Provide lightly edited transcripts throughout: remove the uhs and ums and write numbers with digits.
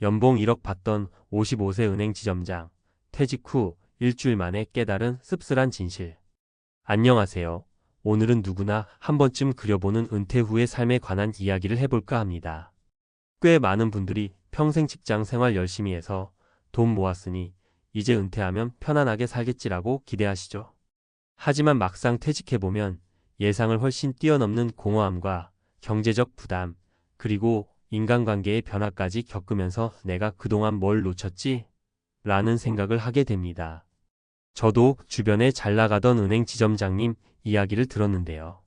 연봉 1억 받던 55세 은행 지점장, 퇴직 후 일주일 만에 깨달은 씁쓸한 진실. 안녕하세요. 오늘은 누구나 한 번쯤 그려보는 은퇴 후의 삶에 관한 이야기를 해볼까 합니다. 꽤 많은 분들이 평생 직장 생활 열심히 해서 돈 모았으니 이제 은퇴하면 편안하게 살겠지라고 기대하시죠. 하지만 막상 퇴직해보면 예상을 훨씬 뛰어넘는 공허함과 경제적 부담, 그리고 인간관계의 변화까지 겪으면서 내가 그동안 뭘 놓쳤지? 라는 생각을 하게 됩니다. 저도 주변에 잘 나가던 은행 지점장님 이야기를 들었는데요.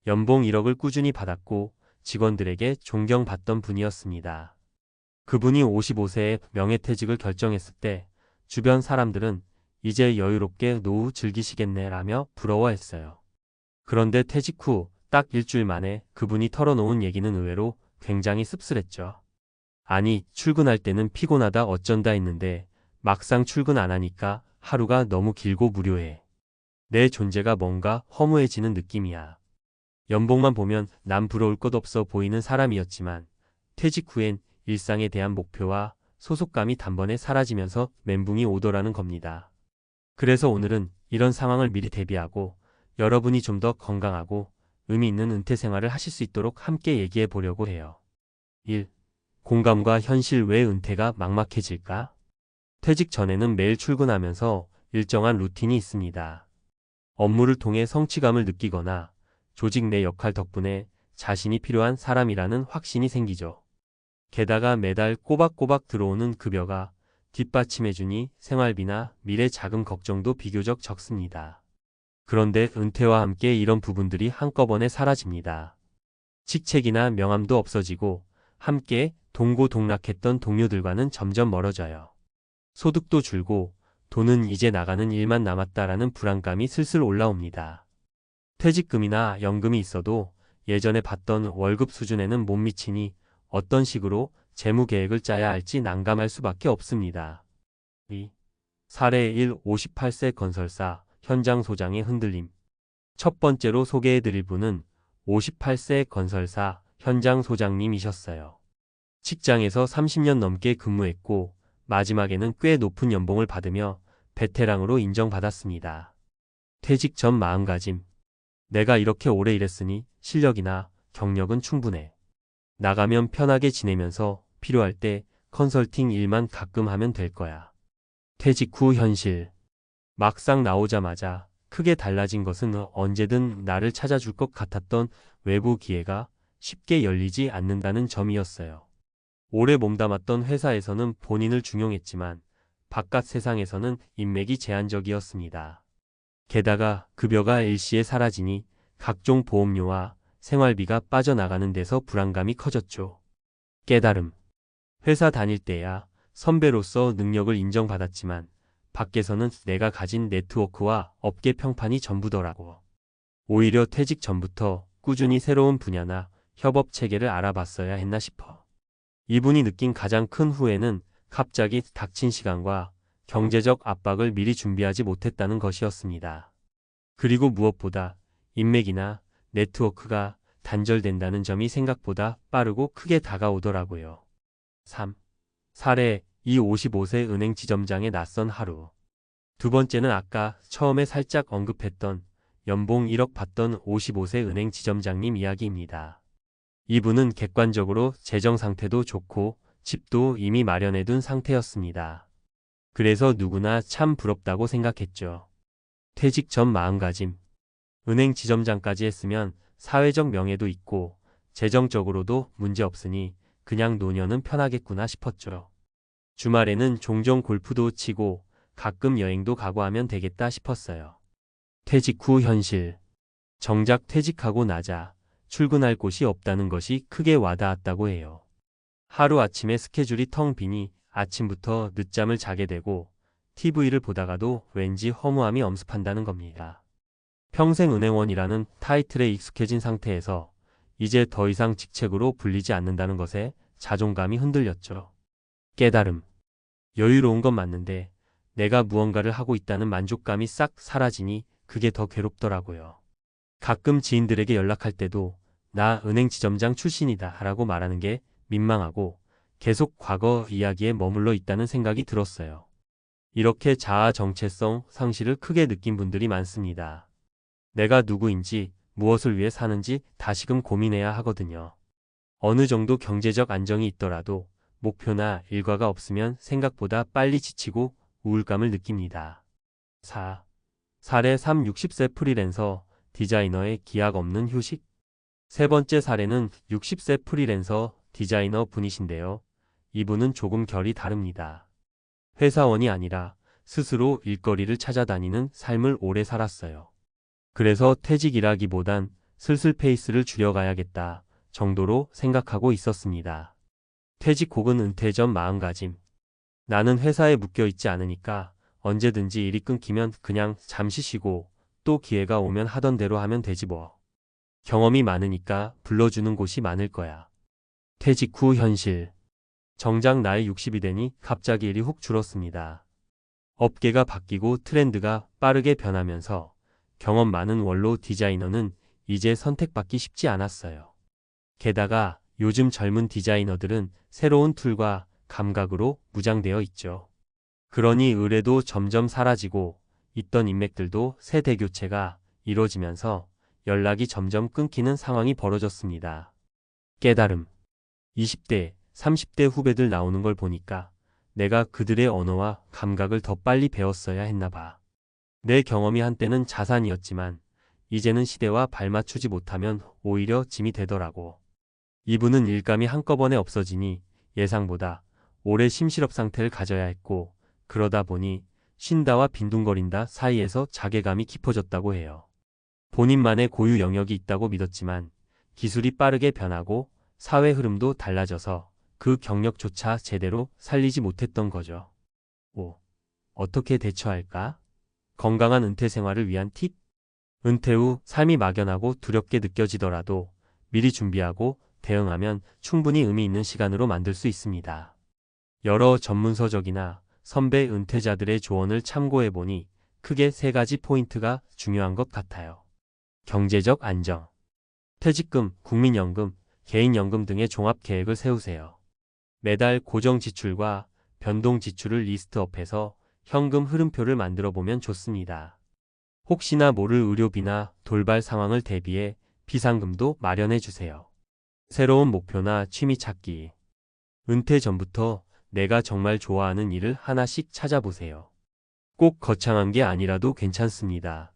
연봉 1억을 꾸준히 받았고 직원들에게 존경받던 분이었습니다. 그분이 55세에 명예퇴직을 결정했을 때 주변 사람들은 이제 여유롭게 노후 즐기시겠네 라며 부러워했어요. 그런데 퇴직 후 딱 일주일 만에 그분이 털어놓은 얘기는 의외로 굉장히 씁쓸했죠. 아니, 출근할 때는 피곤하다 어쩐다 했는데 막상 출근 안 하니까 하루가 너무 길고 무료해. 내 존재가 뭔가 허무해지는 느낌이야. 연봉만 보면 남 부러울 것 없어 보이는 사람이었지만 퇴직 후엔 일상에 대한 목표와 소속감이 단번에 사라지면서 멘붕이 오더라는 겁니다. 그래서 오늘은 이런 상황을 미리 대비하고 여러분이 좀 더 건강하고 의미 있는 은퇴 생활을 하실 수 있도록 함께 얘기해 보려고 해요. 1. 공감과 현실. 왜 은퇴가 막막해질까? 퇴직 전에는 매일 출근하면서 일정한 루틴이 있습니다. 업무를 통해 성취감을 느끼거나 조직 내 역할 덕분에 자신이 필요한 사람이라는 확신이 생기죠. 게다가 매달 꼬박꼬박 들어오는 급여가 뒷받침해주니 생활비나 미래 자금 걱정도 비교적 적습니다. 그런데 은퇴와 함께 이런 부분들이 한꺼번에 사라집니다. 직책이나 명함도 없어지고 함께 동고동락했던 동료들과는 점점 멀어져요. 소득도 줄고 돈은 이제 나가는 일만 남았다라는 불안감이 슬슬 올라옵니다. 퇴직금이나 연금이 있어도 예전에 받던 월급 수준에는 못 미치니 어떤 식으로 재무 계획을 짜야 할지 난감할 수밖에 없습니다. 2. 사례 1. 58세 건설사 현장 소장의 흔들림. 첫 번째로 소개해드릴 분은 58세 건설사 현장 소장님이셨어요. 직장에서 30년 넘게 근무했고 마지막에는 꽤 높은 연봉을 받으며 베테랑으로 인정받았습니다. 퇴직 전 마음가짐. 내가 이렇게 오래 일했으니 실력이나 경력은 충분해. 나가면 편하게 지내면서 필요할 때 컨설팅 일만 가끔 하면 될 거야. 퇴직 후 현실. 막상 나오자마자 크게 달라진 것은 언제든 나를 찾아줄 것 같았던 외부 기회가 쉽게 열리지 않는다는 점이었어요. 오래 몸담았던 회사에서는 본인을 중용했지만 바깥 세상에서는 인맥이 제한적이었습니다. 게다가 급여가 일시에 사라지니 각종 보험료와 생활비가 빠져나가는 데서 불안감이 커졌죠. 깨달음. 회사 다닐 때야 선배로서 능력을 인정받았지만 밖에서는 내가 가진 네트워크와 업계 평판이 전부더라고. 오히려 퇴직 전부터 꾸준히 새로운 분야나 협업 체계를 알아봤어야 했나 싶어. 이분이 느낀 가장 큰 후회는 갑자기 닥친 시간과 경제적 압박을 미리 준비하지 못했다는 것이었습니다. 그리고 무엇보다 인맥이나 네트워크가 단절된다는 점이 생각보다 빠르고 크게 다가오더라고요. 3. 사례 2. 55세 은행 지점장의 낯선 하루. 두 번째는 아까 처음에 살짝 언급했던 연봉 1억 받던 55세 은행 지점장님 이야기입니다. 이분은 객관적으로 재정 상태도 좋고 집도 이미 마련해둔 상태였습니다. 그래서 누구나 참 부럽다고 생각했죠. 퇴직 전 마음가짐. 은행 지점장까지 했으면 사회적 명예도 있고 재정적으로도 문제 없으니 그냥 노년은 편하겠구나 싶었죠. 주말에는 종종 골프도 치고 가끔 여행도 가고 하면 되겠다 싶었어요. 퇴직 후 현실. 정작 퇴직하고 나자 출근할 곳이 없다는 것이 크게 와닿았다고 해요. 하루아침에 스케줄이 텅 비니 아침부터 늦잠을 자게 되고 TV를 보다가도 왠지 허무함이 엄습한다는 겁니다. 평생 은행원이라는 타이틀에 익숙해진 상태에서 이제 더 이상 직책으로 불리지 않는다는 것에 자존감이 흔들렸죠. 깨달음. 여유로운 건 맞는데 내가 무언가를 하고 있다는 만족감이 싹 사라지니 그게 더 괴롭더라고요. 가끔 지인들에게 연락할 때도 나 은행 지점장 출신이다 라고 말하는 게 민망하고 계속 과거 이야기에 머물러 있다는 생각이 들었어요. 이렇게 자아 정체성 상실을 크게 느낀 분들이 많습니다. 내가 누구인지, 무엇을 위해 사는지 다시금 고민해야 하거든요. 어느 정도 경제적 안정이 있더라도 목표나 일과가 없으면 생각보다 빨리 지치고 우울감을 느낍니다. 4. 사례 3. 60세 프리랜서 디자이너의 기약 없는 휴식. 세 번째 사례는 60세 프리랜서 디자이너 분이신데요. 이분은 조금 결이 다릅니다. 회사원이 아니라 스스로 일거리를 찾아다니는 삶을 오래 살았어요. 그래서 퇴직이라기보단 슬슬 페이스를 줄여가야겠다 정도로 생각하고 있었습니다. 퇴직 혹은 은퇴 전 마음가짐. 나는 회사에 묶여있지 않으니까 언제든지 일이 끊기면 그냥 잠시 쉬고 또 기회가 오면 하던 대로 하면 되지 뭐. 경험이 많으니까 불러주는 곳이 많을 거야. 퇴직 후 현실. 정작 나이 60이 되니 갑자기 일이 훅 줄었습니다. 업계가 바뀌고 트렌드가 빠르게 변하면서 경험 많은 원로 디자이너는 이제 선택받기 쉽지 않았어요. 게다가 요즘 젊은 디자이너들은 새로운 툴과 감각으로 무장되어 있죠. 그러니 의뢰도 점점 사라지고 있던 인맥들도 세대 교체가 이뤄지면서 연락이 점점 끊기는 상황이 벌어졌습니다. 깨달음. 20대, 30대 후배들 나오는 걸 보니까 내가 그들의 언어와 감각을 더 빨리 배웠어야 했나 봐. 내 경험이 한때는 자산이었지만 이제는 시대와 발맞추지 못하면 오히려 짐이 되더라고. 이분은 일감이 한꺼번에 없어지니 예상보다 오래 심실업 상태를 가져야 했고 그러다 보니 쉰다와 빈둥거린다 사이에서 자괴감이 깊어졌다고 해요. 본인만의 고유 영역이 있다고 믿었지만 기술이 빠르게 변하고 사회 흐름도 달라져서 그 경력조차 제대로 살리지 못했던 거죠. 5. 어떻게 대처할까? 건강한 은퇴 생활을 위한 팁? 은퇴 후 삶이 막연하고 두렵게 느껴지더라도 미리 준비하고 대응하면 충분히 의미 있는 시간으로 만들 수 있습니다. 여러 전문서적이나 선배 은퇴자들의 조언을 참고해보니 크게 세 가지 포인트가 중요한 것 같아요. 경제적 안정. 퇴직금, 국민연금, 개인연금 등의 종합계획을 세우세요. 매달 고정 지출과 변동 지출을 리스트업해서 현금 흐름표를 만들어 보면 좋습니다. 혹시나 모를 의료비나 돌발 상황을 대비해 비상금도 마련해 주세요. 새로운 목표나 취미 찾기. 은퇴 전부터 내가 정말 좋아하는 일을 하나씩 찾아보세요. 꼭 거창한 게 아니라도 괜찮습니다.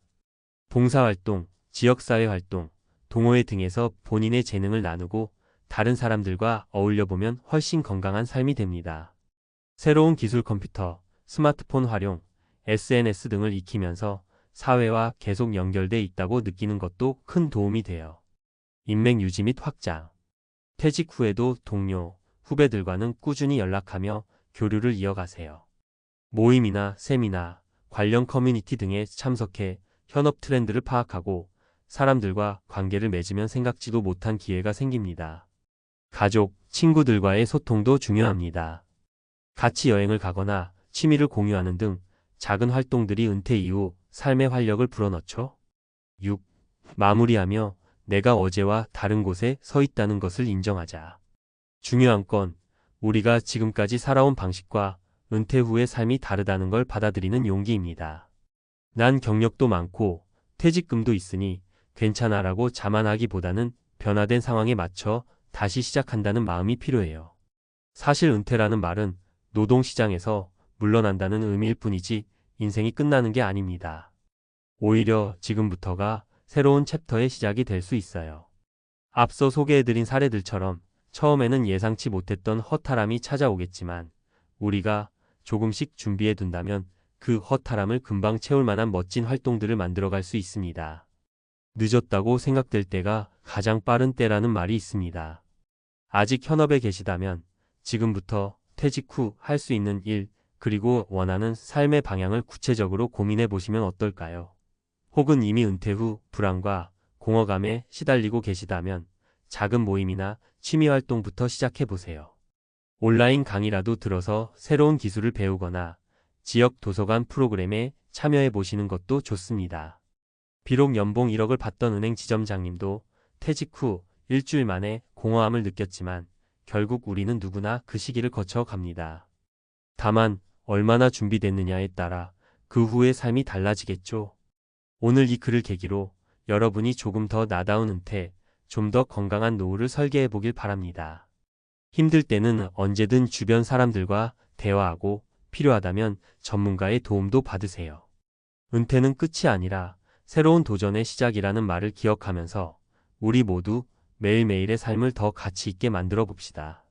봉사활동, 지역사회 활동, 동호회 등에서 본인의 재능을 나누고 다른 사람들과 어울려보면 훨씬 건강한 삶이 됩니다. 새로운 기술 컴퓨터, 스마트폰 활용, SNS 등을 익히면서 사회와 계속 연결돼 있다고 느끼는 것도 큰 도움이 돼요. 인맥 유지 및 확장. 퇴직 후에도 동료, 후배들과는 꾸준히 연락하며 교류를 이어가세요. 모임이나 세미나, 관련 커뮤니티 등에 참석해 현업 트렌드를 파악하고 사람들과 관계를 맺으면 생각지도 못한 기회가 생깁니다. 가족, 친구들과의 소통도 중요합니다. 같이 여행을 가거나 취미를 공유하는 등 작은 활동들이 은퇴 이후 삶의 활력을 불어넣죠. 6. 마무리하며 내가 어제와 다른 곳에 서 있다는 것을 인정하자. 중요한 건 우리가 지금까지 살아온 방식과 은퇴 후의 삶이 다르다는 걸 받아들이는 용기입니다. 난 경력도 많고 퇴직금도 있으니 괜찮아라고 자만하기보다는 변화된 상황에 맞춰 다시 시작한다는 마음이 필요해요. 사실 은퇴라는 말은 노동시장에서 물러난다는 의미일 뿐이지 인생이 끝나는 게 아닙니다. 오히려 지금부터가 새로운 챕터의 시작이 될 수 있어요. 앞서 소개해드린 사례들처럼 처음에는 예상치 못했던 허탈함이 찾아오겠지만 우리가 조금씩 준비해둔다면 그 허탈함을 금방 채울 만한 멋진 활동들을 만들어갈 수 있습니다. 늦었다고 생각될 때가 가장 빠른 때라는 말이 있습니다. 아직 현업에 계시다면 지금부터 퇴직 후 할 수 있는 일, 그리고 원하는 삶의 방향을 구체적으로 고민해 보시면 어떨까요? 혹은 이미 은퇴 후 불안과 공허감에 시달리고 계시다면 작은 모임이나 취미 활동부터 시작해 보세요. 온라인 강의라도 들어서 새로운 기술을 배우거나 지역 도서관 프로그램에 참여해 보시는 것도 좋습니다. 비록 연봉 1억을 받던 은행 지점장님도 퇴직 후 일주일 만에 공허함을 느꼈지만 결국 우리는 누구나 그 시기를 거쳐 갑니다. 다만 얼마나 준비됐느냐에 따라 그 후의 삶이 달라지겠죠. 오늘 이 글을 계기로 여러분이 조금 더 나다운 은퇴, 좀 더 건강한 노후를 설계해 보길 바랍니다. 힘들 때는 언제든 주변 사람들과 대화하고 필요하다면 전문가의 도움도 받으세요. 은퇴는 끝이 아니라 새로운 도전의 시작이라는 말을 기억하면서 우리 모두 매일매일의 삶을 더 가치 있게 만들어 봅시다.